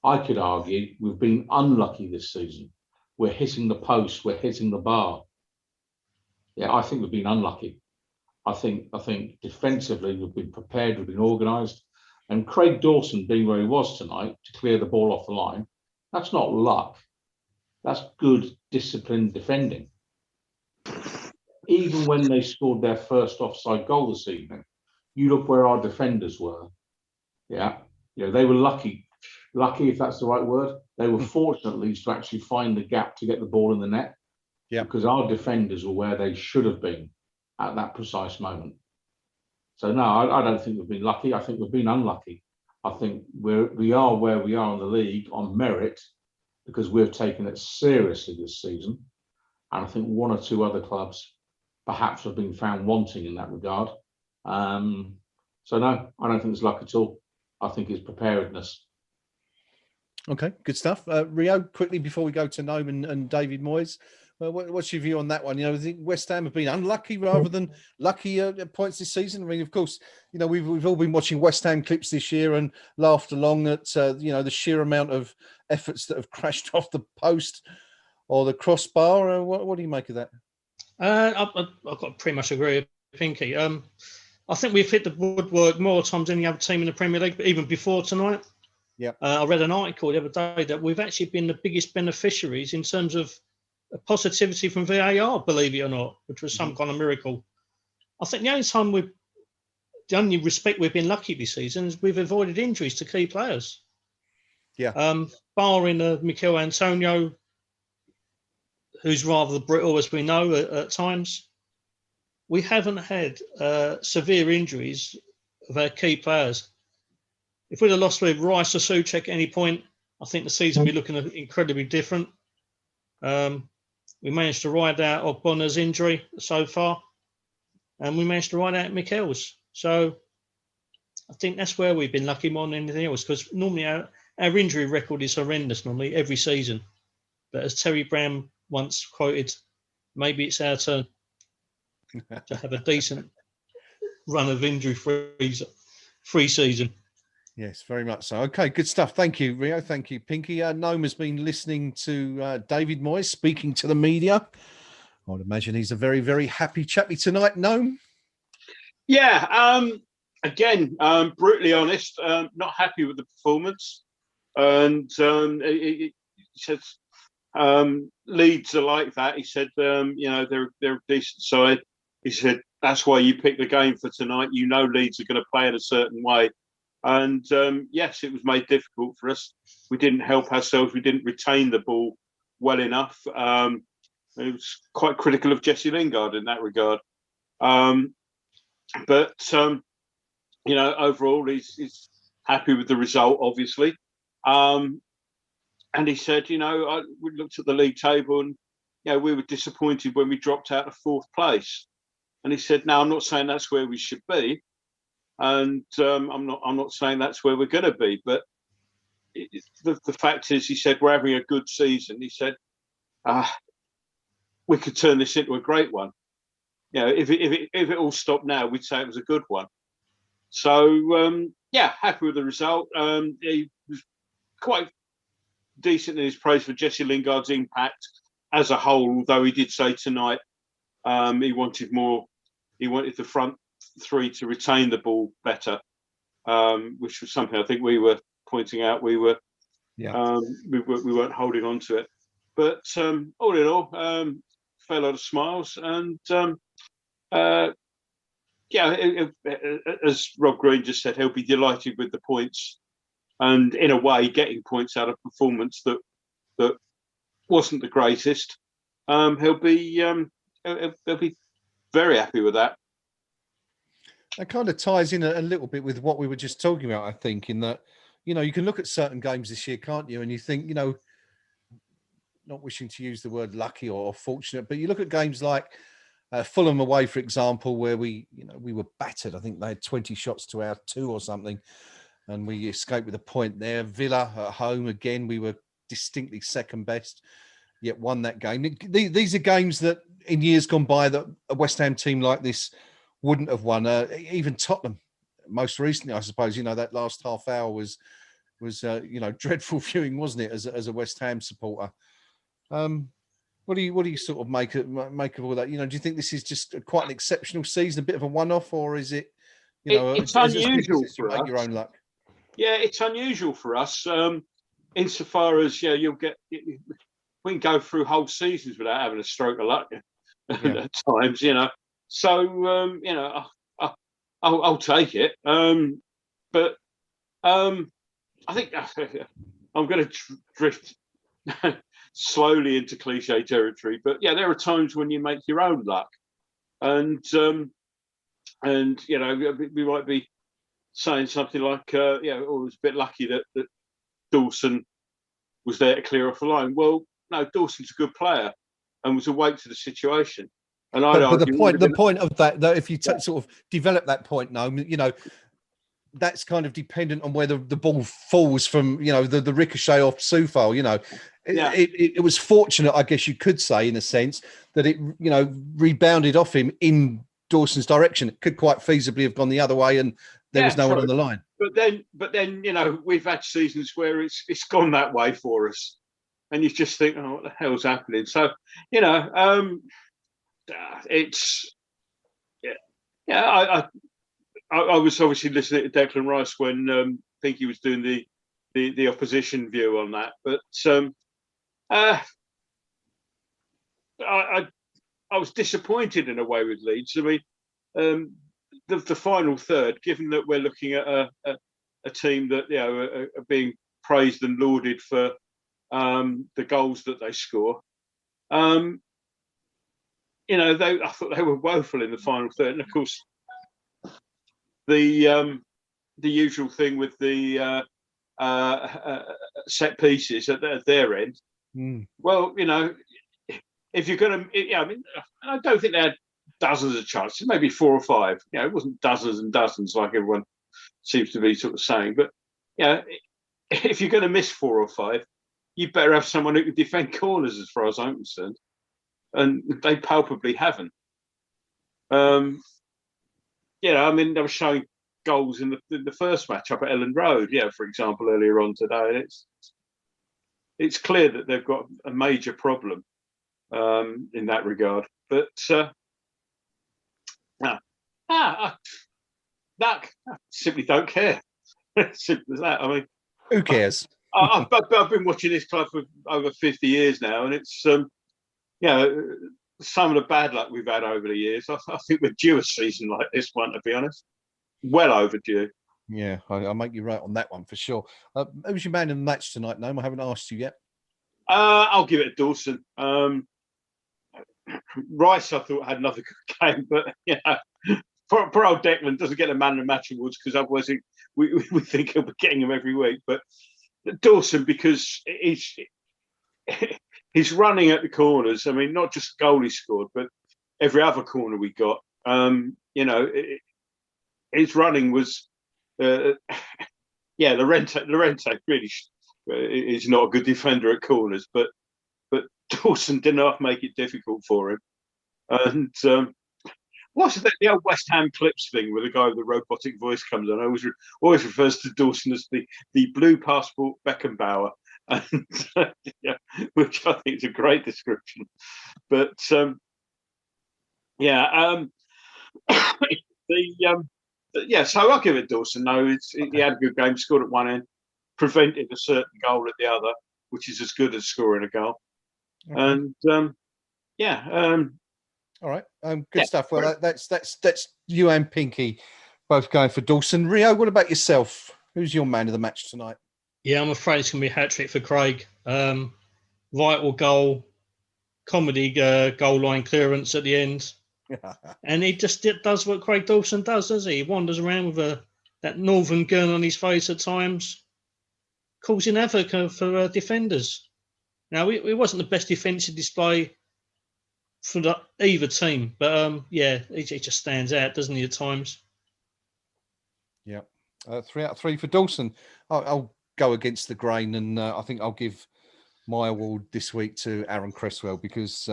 I could argue we've been unlucky this season. We're hitting the post, we're hitting the bar. Yeah, I think we've been unlucky. I think defensively we've been prepared, we've been organised. And Craig Dawson being where he was tonight to clear the ball off the line, that's not luck. That's good, disciplined defending. Even when they scored their first offside goal this evening, you look where our defenders were. Yeah, you know, they were lucky, if that's the right word. They were fortunate at least to actually find the gap to get the ball in the net. Yeah, because our defenders were where they should have been at that precise moment. So no, I don't think we've been lucky. I think we've been unlucky. I think we are where we are in the league on merit because we've taken it seriously this season. And I think one or two other clubs perhaps have been found wanting in that regard. So no, I don't think it's luck at all. I think it's preparedness. Okay, good stuff. Rio, quickly before we go to Gnome and David Moyes, what's your view on that one? You know, I think West Ham have been unlucky rather than lucky at points this season. I mean, of course, you know, we've all been watching West Ham clips this year and laughed along at you know, the sheer amount of efforts that have crashed off the post or the crossbar. What do you make of that? I've got to pretty much agree with Pinky. I think we've hit the woodwork more times than any other team in the Premier League, but even before tonight. Yeah. I read an article the other day that we've actually been the biggest beneficiaries in terms of positivity from VAR, believe it or not, which was some kind of miracle. I think the only respect we've been lucky this season is we've avoided injuries to key players. Yeah. Barring Mikel Antonio, who's rather brittle, as we know, at times. We haven't had severe injuries of our key players. If we'd have lost with Rice or Souček at any point, I think the season would be looking incredibly different. We managed to ride out Ogbonna's injury so far, and we managed to ride out Mikel's. So I think that's where we've been lucky more than anything else, because normally our injury record is horrendous normally every season. But as Terry Brown once quoted, maybe it's our turn to have a decent run of injury-free season. Yes, very much so. Okay, good stuff. Thank you, Rio. Thank you, Pinky. Gnome has been listening to David Moyes speaking to the media. I would imagine he's a very, very happy chappy tonight, Gnome. Yeah, again, brutally honest, not happy with the performance. And he said Leeds are like that. He said, you know, they're a decent side. He said, that's why you picked the game for tonight. You know Leeds are going to play in a certain way. And yes, it was made difficult for us. We didn't help ourselves. We didn't retain the ball well enough. It was quite critical of Jesse Lingard in that regard. But you know, overall, he's happy with the result, obviously. And he said, you know, we looked at the league table and, you know, we were disappointed when we dropped out of fourth place. And he said, no, I'm not saying that's where we should be. And I'm not saying that's where we're going to be, but the fact is, he said, we're having a good season. He said, we could turn this into a great one. You know, if it all stopped now, we'd say it was a good one. So yeah, happy with the result. He was quite decent in his praise for Jesse Lingard's impact as a whole, although he did say tonight he wanted more. He wanted the front three to retain the ball better, which was something I think we were pointing out. We weren't holding on to it. But all in all, fair lot of smiles, and yeah, as Rob Green just said, he'll be delighted with the points, and in a way, getting points out of performance that wasn't the greatest. He'll be very happy with that. That kind of ties in a little bit with what we were just talking about, I think, in that, you know, you can look at certain games this year, can't you? And you think, you know, not wishing to use the word lucky or fortunate, but you look at games like Fulham away, for example, where we were battered. I think they had 20 shots to our 2 or something, and we escaped with a point there. Villa at home, again, we were distinctly second best, yet won that game. These are games that in years gone by that a West Ham team like this wouldn't have won. Even Tottenham, most recently, I suppose, you know, that last half hour was you know, dreadful viewing, wasn't it, as a West Ham supporter? What do you sort of make of all that? You know, do you think this is just quite an exceptional season, a bit of a one-off, or is it, you know, it's unusual for us. Make your own luck. Yeah, it's unusual for us, insofar as you'll get. We can go through whole seasons without having a stroke of luck at times, you know. So you know, I'll take it. But I think I'm going to drift slowly into cliche territory. But yeah, there are times when you make your own luck, and you know, we might be saying something like, oh, it was a bit lucky that Dawson was there to clear off the line. Well, no, Dawson's a good player and was awake to the situation. And but the point of that, though, if you sort of develop that point now, you know, that's kind of dependent on whether the ball falls from, you know, the ricochet off Soufal. You know, it was fortunate, I guess you could say, in a sense, that it, you know, rebounded off him in Dawson's direction. It could quite feasibly have gone the other way, and there was no one on the line. But then, you know, we've had seasons where it's gone that way for us, and you just think, oh, what the hell's happening? So, you know, it's I was obviously listening to Declan Rice when I think he was doing the opposition view on that, but I was disappointed in a way with Leeds. I mean, the final third, given that we're looking at a team that, you know, are being praised and lauded for the goals that they score. You know, I thought they were woeful in the final third, and of course, the usual thing with the set pieces at their end. Well, you know, if you're going to, I mean, I don't think they had dozens of chances, maybe 4 or 5. You know, it wasn't dozens and dozens like everyone seems to be sort of saying. But, you know, if you're going to miss 4 or 5, you better have someone who can defend corners, as far as I'm concerned. And they palpably haven't. You know, I mean, they were showing goals in the first match up at Elland Road, for example, earlier on today. And it's clear that they've got a major problem in that regard. But I simply don't care. Simple as that. I mean, who cares? I've been watching this club for over 50 years now, and it's you know, some of the bad luck we've had over the years. I think we're due a season like this one, to be honest. Well overdue. Yeah, I'll make you right on that one for sure. Who's your man in the match tonight, Gnome? I haven't asked you yet. I'll give it to Dawson. Rice, I thought, had another good game, but yeah, poor old Declan doesn't get a man of the match awards because otherwise we think he'll be getting them every week. But Dawson, because he's running at the corners. I mean, not just the goal he scored, but every other corner we got. You know, his running was, Lorente really is not a good defender at corners, but Dawson didn't half make it difficult for him. And what's the old West Ham clips thing where the guy with the robotic voice comes on? Always refers to Dawson as the blue passport Beckenbauer, and yeah, which I think is a great description. But yeah, yeah. So I'll give it Dawson. No, he had a good game, scored at one end, prevented a certain goal at the other, which is as good as scoring a goal. Okay. And yeah. All right, good stuff. Well, that's you and Pinky both going for Dawson. Rio, what about yourself? Who's your man of the match tonight? Yeah, I'm afraid it's going to be a hat-trick for Craig. Vital goal, comedy goal line clearance at the end. And he just does what Craig Dawson does, doesn't he? He wanders around with that northern grin on his face at times, causing havoc for defenders. Now, it wasn't the best defensive display for either team, but yeah, he just stands out, doesn't he, at times? Yeah, 3 out of 3 for Dawson. I'll go against the grain, and I think I'll give my award this week to Aaron Cresswell, because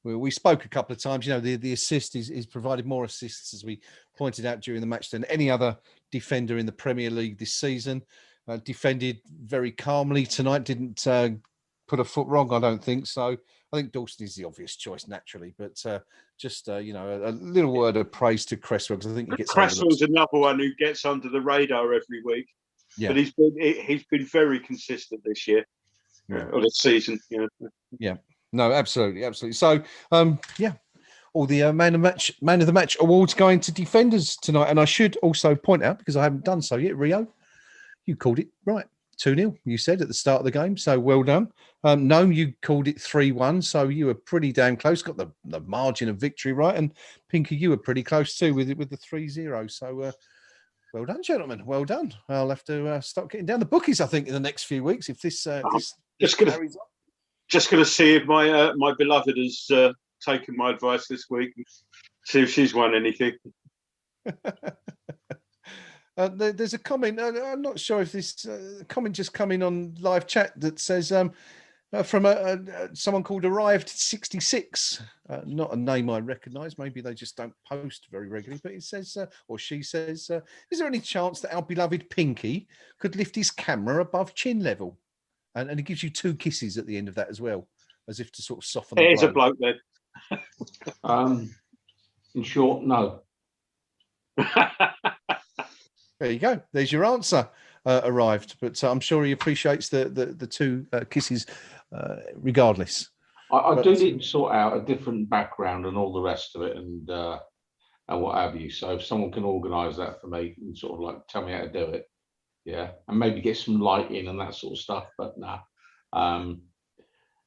we spoke a couple of times. You know, the assist is provided more assists, as we pointed out during the match, than any other defender in the Premier League this season. Defended very calmly tonight, didn't put a foot wrong, I don't think. So I think Dawson is the obvious choice, naturally, but just you know, a little word of praise to Cresswell, because I think he gets. Cresswell's another one who gets under the radar every week, but he's been very consistent this year, or this season. You know. Yeah, no, absolutely. So yeah, all the man of the match awards going to defenders tonight, and I should also point out, because I haven't done so yet, Rio, you called it right. 2-0, you said at the start of the game, so well done. Gnome, you called it 3-1, so you were pretty damn close, got the margin of victory right, and Pinky, you were pretty close too with the 3-0, so well done, gentlemen, well done. I'll have to start getting down the bookies, I think, in the next few weeks, if this carries on. Just going to see if my beloved has taken my advice this week, see if she's won anything. There's a comment. I'm not sure if this comment just come in on live chat that says from someone called Arrived 66. Not a name I recognise. Maybe they just don't post very regularly. But it says, or she says, is there any chance that our beloved Pinky could lift his camera above chin level? And it gives you 2 kisses at the end of that as well, as if to sort of soften the blow. It is a bloke then. In short, no. There you go. There's your answer. Arrived, but I'm sure he appreciates the 2 kisses, regardless. I do need to sort out a different background and all the rest of it, and what have you. So if someone can organise that for me and sort of like tell me how to do it, yeah, and maybe get some lighting and that sort of stuff. But nah,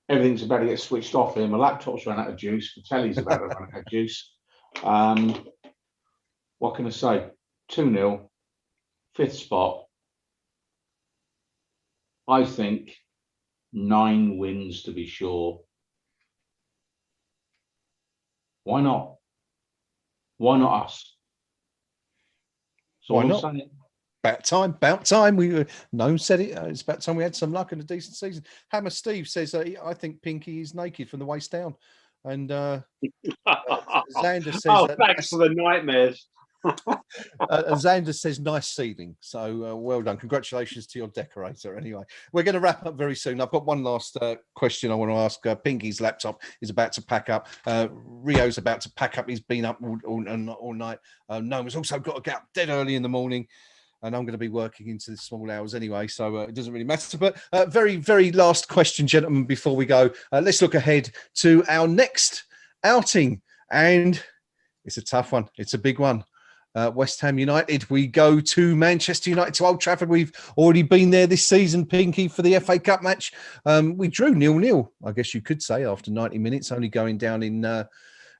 everything's about to get switched off here. My laptop's run out of juice. The telly's about to run out of juice. What can I say? 2-0. 5th spot. I think 9 wins to be sure. Why not? Why not us? So why not? About time. Gnome said it. It's about time we had some luck and a decent season. Hammer Steve says, I think Pinky is naked from the waist down. And Xander says, thanks for the nightmares. Xander says nice ceiling, so well done. Congratulations to your decorator. Anyway, we're going to wrap up very soon. I've got one last question I want to ask. Pinky's laptop is about to pack up. Rio's about to pack up. He's been up all night. Noma's also got to get up dead early in the morning, and I'm going to be working into the small hours anyway, so it doesn't really matter. But very, very last question, gentlemen, before we go. Let's look ahead to our next outing, and it's a tough one. It's a big one. West Ham United. We go to Manchester United, to Old Trafford. We've already been there this season, Pinky, for the FA Cup match. We drew 0-0, I guess you could say, after 90 minutes, only going down in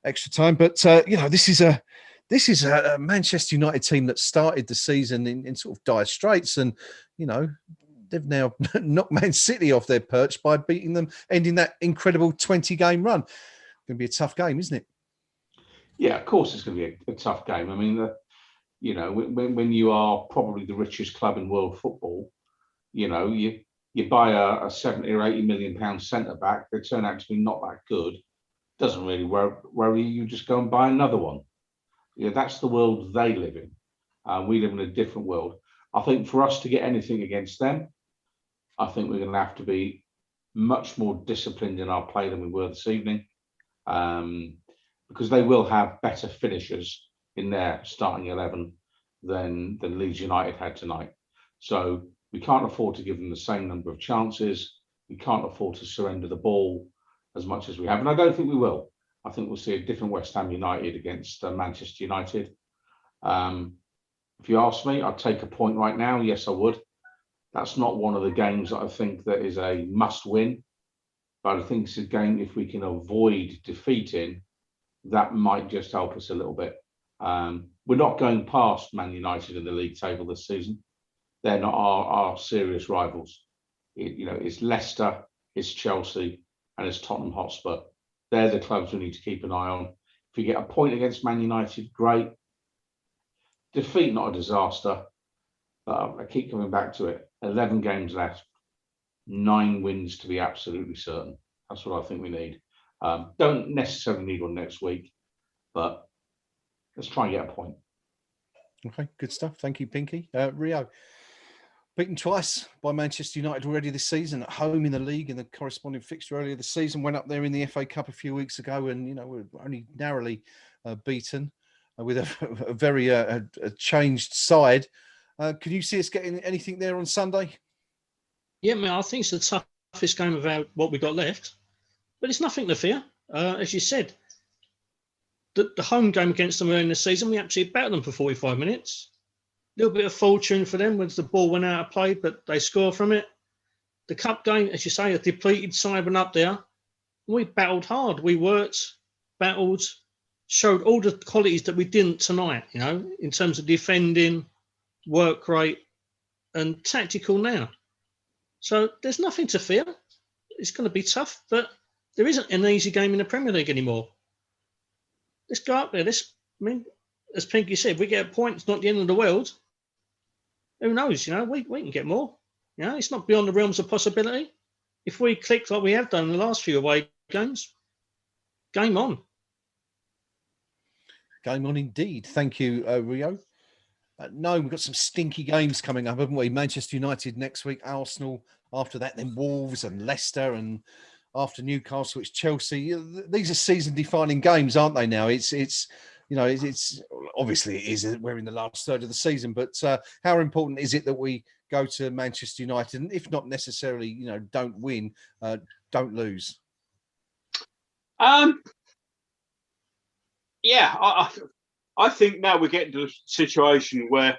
extra time. But, you know, this is a Manchester United team that started the season in sort of dire straits. And, you know, they've now knocked Man City off their perch by beating them, ending that incredible 20-game run. Going to be a tough game, isn't it? Yeah, of course it's going to be a tough game. I mean, you know, when you are probably the richest club in world football, you know, you you buy a 70 or 80 million pound centre back, they turn out to be not that good. Doesn't really worry you. You just go and buy another one. Yeah, that's the world they live in. We live in a different world. I think for us to get anything against them, I think we're going to have to be much more disciplined in our play than we were this evening, because they will have better finishers in their starting 11 than Leeds United had tonight. So we can't afford to give them the same number of chances. We can't afford to surrender the ball as much as we have, and I don't think we will. I think we'll see a different West Ham United against Manchester United. If you ask me, I'd take a point right now. Yes, I would. That's not one of the games that I think that is a must win, but I think it's a game, if we can avoid defeating, that might just help us a little bit. We're not going past Man United in the league table this season. They're not our serious rivals. It's Leicester, it's Chelsea, and it's Tottenham Hotspur. They're the clubs we need to keep an eye on. If we get a point against Man United, great. Defeat, not a disaster. But I keep coming back to it. 11 games left, 9 wins to be absolutely certain. That's what I think we need. Don't necessarily need one next week, but let's try and get a point. Okay, good stuff. Thank you, Pinky. Rio, beaten twice by Manchester United already this season, at home in the league in the corresponding fixture earlier this season. Went up there in the FA Cup a few weeks ago, and we're only narrowly beaten with a very changed side. Can you see us getting anything there on Sunday? Yeah, I think it's the toughest game of what we got left, but it's nothing to fear. As you said, the home game against them early in the season, we actually battered them for 45 minutes. A little bit of fortune for them when the ball went out of play, but they score from it. The cup game, as you say, a depleted side went up there. We battled hard. We worked, battled, showed all the qualities that we didn't tonight, in terms of defending, work rate, and tactical now. So there's nothing to fear. It's going to be tough, but there isn't an easy game in the Premier League anymore. Let's go up there. As Pinky said, we get a point. It's not the end of the world. Who knows? We can get more. It's not beyond the realms of possibility. If we click like we have done in the last few away games, game on. Game on indeed. Thank you, Rio. No, we've got some stinky games coming up, haven't we? Manchester United next week, Arsenal after that, then Wolves and Leicester, and after Newcastle, it's Chelsea. These are season-defining games, aren't they? Now it's obviously it is. We're in the last third of the season, but how important is it that we go to Manchester United, and if not necessarily, don't win, don't lose? Yeah, I think now we're getting to a situation where,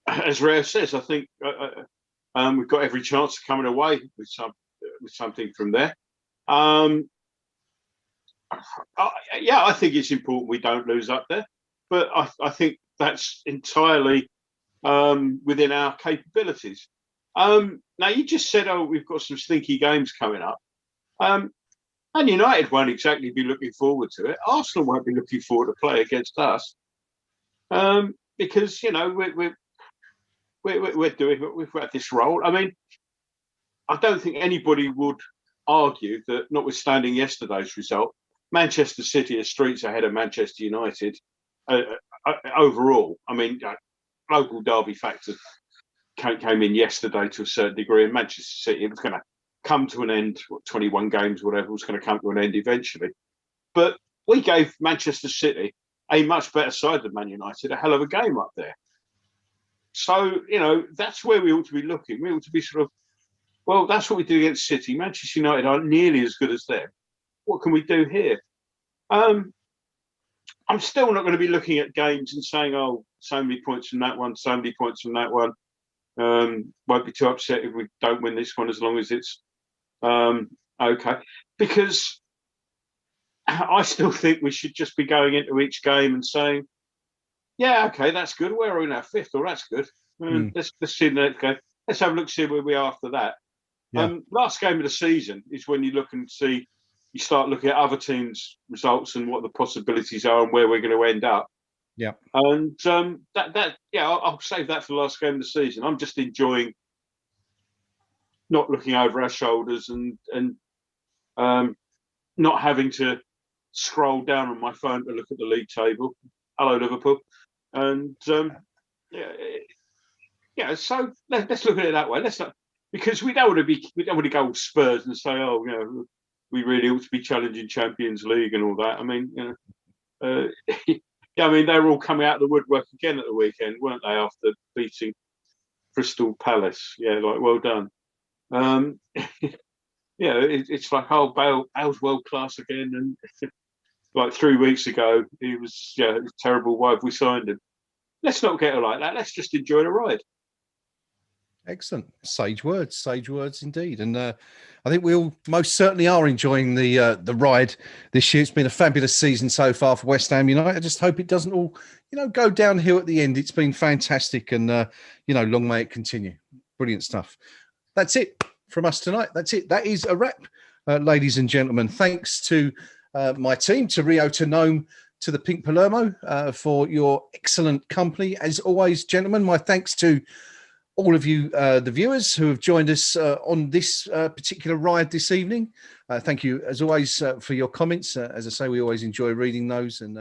as Rio says, I think we've got every chance of coming away with something from there. I think it's important we don't lose up there, but I think that's entirely within our capabilities. Now, you just said, we've got some stinky games coming up. And United won't exactly be looking forward to it. Arsenal won't be looking forward to play against us, because we've had this role. I mean, I don't think anybody would argue that, notwithstanding yesterday's result, Manchester City are streets ahead of Manchester United overall. I mean, local derby factor came in yesterday to a certain degree, and Manchester City, it was going to come to an end, 21 games, whatever, was going to come to an end eventually. But we gave Manchester City, a much better side than Man United, a hell of a game up there. So, that's where we ought to be looking. We ought to be well, that's what we do against City. Manchester United aren't nearly as good as them. What can we do here? I'm still not going to be looking at games and saying, so many points from that one, so many points from that one. Won't be too upset if we don't win this one, as long as it's okay. Because I still think we should just be going into each game and saying, yeah, okay, that's good. Where are we now? 5th? Or that's good. Let's see the next game. Let's have a look, see where we are after that. Yeah. Last game of the season is when you look and see, you start looking at other teams' results and what the possibilities are and where we're going to end up. Yeah. And I'll save that for the last game of the season. I'm just enjoying not looking over our shoulders and not having to scroll down on my phone to look at the league table. Hello, Liverpool. And so let's look at it that way. Let's not, because we don't want to go all Spurs and say, oh, you know, we really ought to be challenging Champions League and all that. I mean, you know, I mean, they were all coming out of the woodwork again at the weekend, weren't they? After beating Crystal Palace, like well done. It's like, oh, Bale's world class again, and like 3 weeks ago he was it was terrible. Why have we signed him? Let's not get it like that. Let's just enjoy the ride. Excellent. Sage words indeed. And I think we all most certainly are enjoying the ride this year. It's been a fabulous season so far for West Ham United. I just hope it doesn't all, go downhill at the end. It's been fantastic, and long may it continue. Brilliant stuff. That's it from us tonight. That's it. That is a wrap, ladies and gentlemen. Thanks to my team, to Rio, to Gnome, to the Pink Palermo for your excellent company. As always, gentlemen, my thanks to all of you, the viewers who have joined us on this particular ride this evening. Thank you, as always, for your comments. As I say, we always enjoy reading those and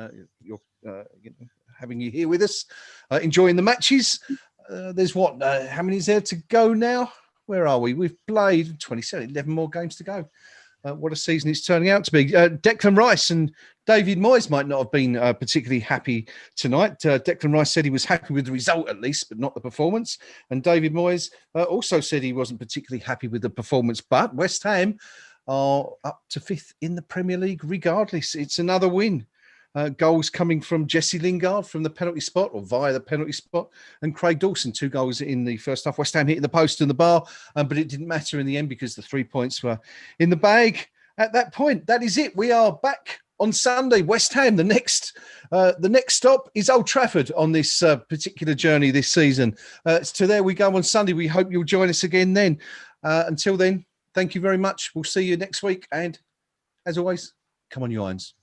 having you here with us, enjoying the matches. There's how many is there to go now? Where are we? We've played 27, 11 more games to go. What a season it's turning out to be. Declan Rice and David Moyes might not have been particularly happy tonight. Declan Rice said he was happy with the result at least, but not the performance. And David Moyes also said he wasn't particularly happy with the performance. But West Ham are up to 5th in the Premier League regardless. It's another win. Goals coming from Jesse Lingard from the penalty spot or via the penalty spot, and Craig Dawson, 2 goals in the first half. West Ham hitting the post and the bar, but it didn't matter in the end because the 3 points were in the bag at that point. That is it. We are back on Sunday. West Ham. The next stop is Old Trafford on this particular journey this season. To there we go on Sunday. We hope you'll join us again then. Until then, thank you very much. We'll see you next week. And as always, come on, you irons.